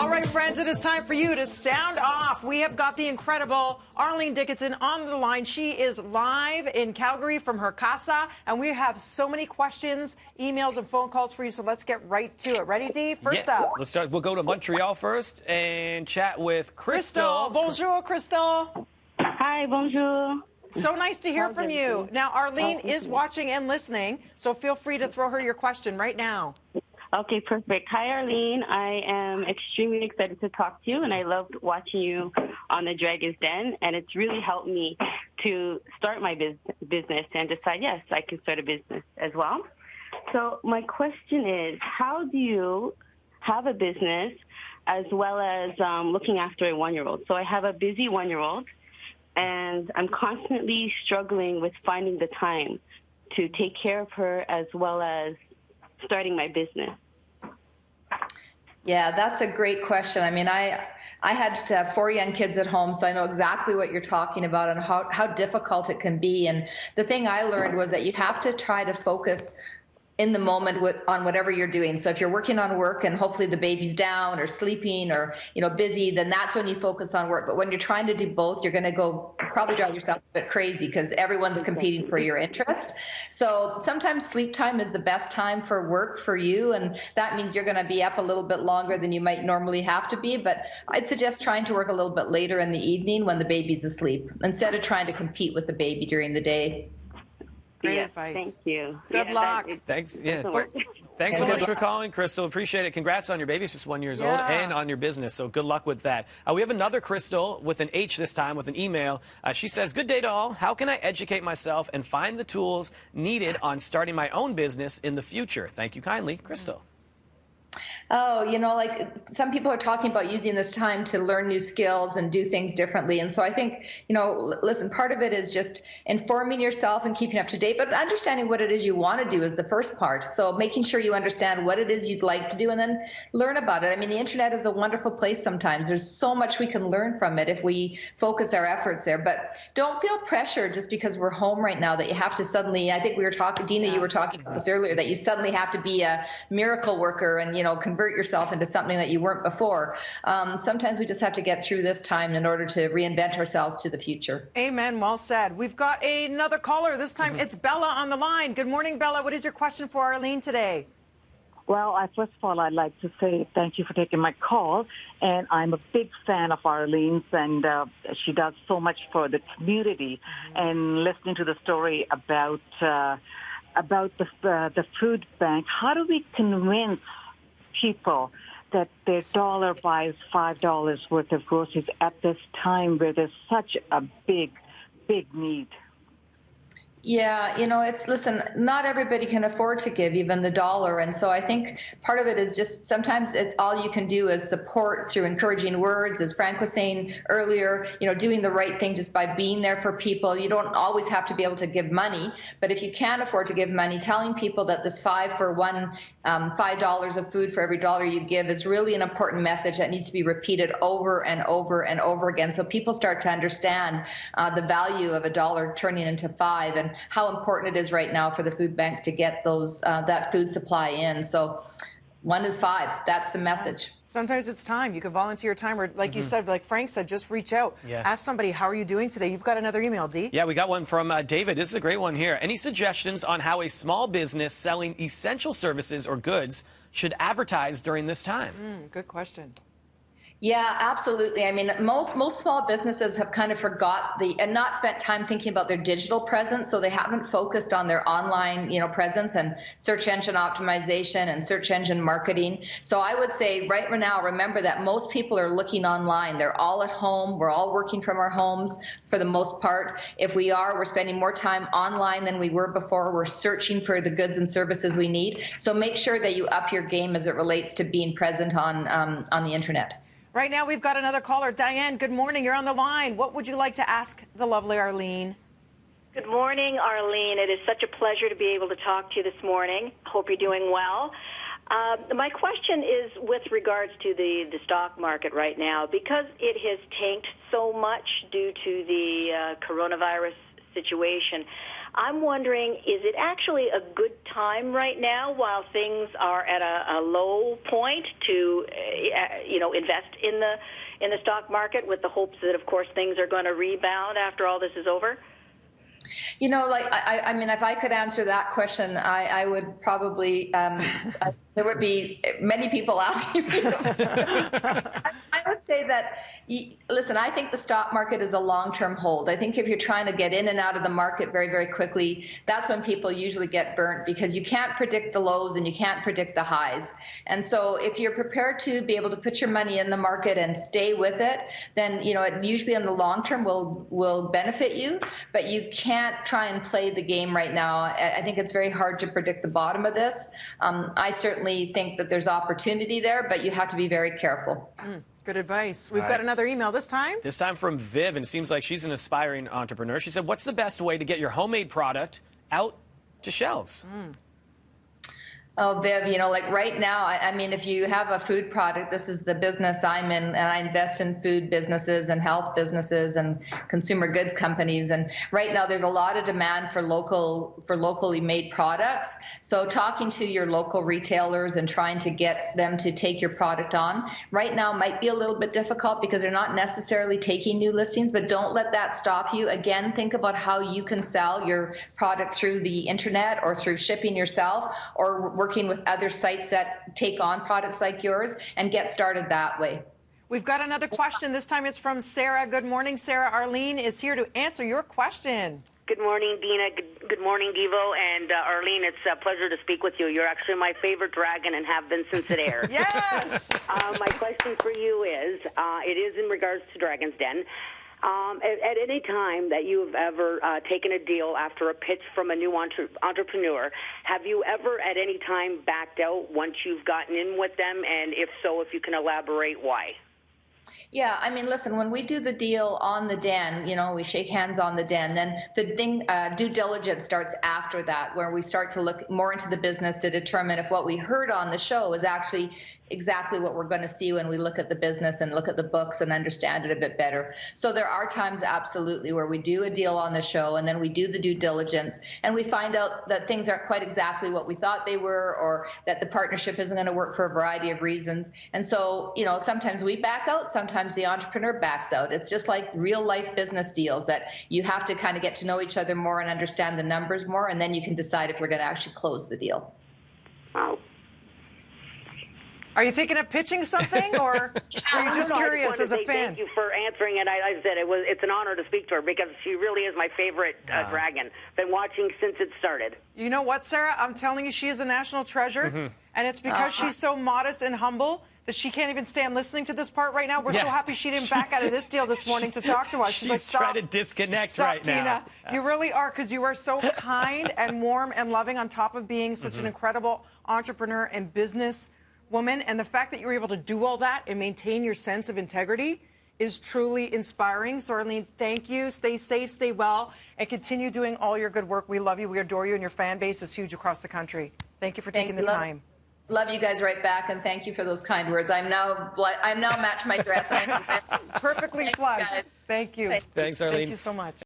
All right, friends, it is time for you to sound off. We have got the incredible Arlene Dickinson on the line. She is live in Calgary from her casa, and we have so many questions, emails, and phone calls for you, so let's get right to it. Ready, Dee? First up. Let's start. We'll go to Montreal first and chat with Crystal. Bonjour, Crystal. Hi, bonjour. So nice to hear from you. Now, Arlene is watching and listening, so feel free to throw her your question right now. Okay, perfect. Hi, Arlene. I am extremely excited to talk to you, and I loved watching you on the Dragon's Den, and it's really helped me to start my business and decide, yes, I can start a business as well. So my question is, how do you have a business as well as looking after a one-year-old? So I have a busy one-year-old, and I'm constantly struggling with finding the time to take care of her as well as starting my business. Yeah, that's a great question. I mean, I had 4 young kids at home, so I know exactly what you're talking about and how difficult it can be. And the thing I learned was that you have to try to focus in the moment on whatever you're doing. So if you're working on work and hopefully the baby's down or sleeping or busy, then that's when you focus on work. But when you're trying to do both, you're going to probably drive yourself a bit crazy because everyone's competing for your interest. So sometimes sleep time is the best time for work for you, and that means you're going to be up a little bit longer than you might normally have to be. But I'd suggest trying to work a little bit later in the evening when the baby's asleep instead of trying to compete with the baby during the day. Great advice. Thank you. Good luck. Thanks. Yeah. Thanks so much for calling, Crystal. Appreciate it. Congrats on your baby. She's just 1 year old and on your business. So good luck with that. We have another Crystal with an H this time with an email. She says, good day to all. How can I educate myself and find the tools needed on starting my own business in the future? Thank you kindly, Crystal. Oh, like some people are talking about using this time to learn new skills and do things differently. And so I think, listen, part of it is just informing yourself and keeping up to date, but understanding what it is you want to do is the first part. So making sure you understand what it is you'd like to do and then learn about it. I mean, the internet is a wonderful place sometimes. There's so much we can learn from it if we focus our efforts there. But don't feel pressured just because we're home right now that you have to suddenly, I think we were talking, Dina, you were talking about this earlier, that you suddenly have to be a miracle worker and, convert yourself into something that you weren't before. Sometimes we just have to get through this time in order to reinvent ourselves to the future. Amen. Well said. We've got another caller. This time it's Bella on the line. Good morning, Bella. What is your question for Arlene today? Well, first of all, I'd like to say thank you for taking my call. And I'm a big fan of Arlene's, and she does so much for the community. And listening to the story about the food bank, how do we convince people that their dollar buys $5 worth of groceries at this time where there's such a big need? Yeah, listen, not everybody can afford to give even the dollar. And so I think part of it is just sometimes all you can do is support through encouraging words, as Frank was saying earlier, doing the right thing just by being there for people. You don't always have to be able to give money, but if you can afford to give money, telling people that this $5 of food for every dollar you give is really an important message that needs to be repeated over and over and over again. So people start to understand the value of a dollar turning into $5 and how important it is right now for the food banks to get those that food supply in. So 1 is 5. That's the message. Sometimes it's time. You can volunteer your time, or like you said, like Frank said, just reach out. Yeah. Ask somebody, how are you doing today? You've got another email, Dee. Yeah, we got one from David. This is a great one here. Any suggestions on how a small business selling essential services or goods should advertise during this time? Good question. Yeah, absolutely. I mean, most small businesses have kind of forgot and not spent time thinking about their digital presence, so they haven't focused on their online, presence and search engine optimization and search engine marketing. So I would say right now, remember that most people are looking online. They're all at home. We're all working from our homes for the most part. If we are, we're spending more time online than we were before. We're searching for the goods and services we need. So make sure that you up your game as it relates to being present on the internet. Right now, we've got another caller. Diane, good morning. You're on the line. What would you like to ask the lovely Arlene? Good morning, Arlene. It is such a pleasure to be able to talk to you this morning. Hope you're doing well. My question is with regards to the stock market right now. Because it has tanked so much due to the coronavirus situation, I'm wondering, is it actually a good time right now while things are at a low point to, invest in the stock market with the hopes that, of course, things are going to rebound after all this is over? You know, like, I mean, if I could answer that question, I would probably, there would be many people asking me. I would say that, listen, I think the stock market is a long-term hold. I think if you're trying to get in and out of the market very, very quickly, that's when people usually get burnt, because you can't predict the lows and you can't predict the highs. And so if you're prepared to be able to put your money in the market and stay with it, then, you know, it usually in the long term will benefit you, but you can't try and play the game right now. I think it's very hard to predict the bottom of this. I certainly think that there's opportunity there, but you have to be very careful. Good advice. We've got another email this time. This time from Viv, and it seems like she's an aspiring entrepreneur. She said, what's the best way to get your homemade product out to shelves? Oh, Viv, you know, like right now, I mean, if you have a food product, this is the business I'm in, and I invest in food businesses and health businesses and consumer goods companies. And right now there's a lot of demand for locally made products. So talking to your local retailers and trying to get them to take your product on right now might be a little bit difficult because they're not necessarily taking new listings, but don't let that stop you. Again, think about how you can sell your product through the internet or through shipping yourself or working with other sites that take on products like yours, and get started that way. We've got another question. This time it's from Sarah. Good morning, Sarah. Arlene is here to answer your question. Good morning, Dina. Good morning, Devo. And Arlene, it's a pleasure to speak with you. You're actually my favorite dragon and have been since it aired. Yes! My question for you is, it is in regards to Dragon's Den. At any time that you've ever taken a deal after a pitch from a new entrepreneur, have you ever at any time backed out once you've gotten in with them? And if so, if you can elaborate why? Yeah, I mean, listen, when we do the deal on the den, you know, we shake hands on the den, then the thing, due diligence starts after that, where we start to look more into the business to determine if what we heard on the show is actually exactly what we're going to see when we look at the business and look at the books and understand it a bit better. So there are times absolutely where we do a deal on the show and then we do the due diligence and we find out that things aren't quite exactly what we thought they were, or that the partnership isn't going to work for a variety of reasons. And so, you know, sometimes we back out, sometimes the entrepreneur backs out. It's just like real life business deals that you have to kind of get to know each other more and understand the numbers more, and then you can decide if you're going to actually close the deal. Wow. Are you thinking of pitching something, or are you just curious as a fan? Thank you for answering it. I said it's an honor to speak to her because she really is my favorite dragon. Been watching since it started. You know what, Sarah? I'm telling you, she is a national treasure, and it's because she's so modest and humble that she can't even stand listening to this part right now. We're so happy she didn't back out of this deal this morning to talk to us. She's like, stop, trying to disconnect right Dina. now. You really are, because you are so kind and warm and loving on top of being such an incredible entrepreneur and business woman. And the fact that you're able to do all that and maintain your sense of integrity is truly inspiring. So, Arlene, thank you. Stay safe, stay well, and continue doing all your good work. We love you. We adore you, and your fan base is huge across the country. Thank you for taking the time. Love you guys right back, and thank you for those kind words. I'm now match my dress. Perfectly flushed. Thank you. Thanks, Arlene. Thank you so much.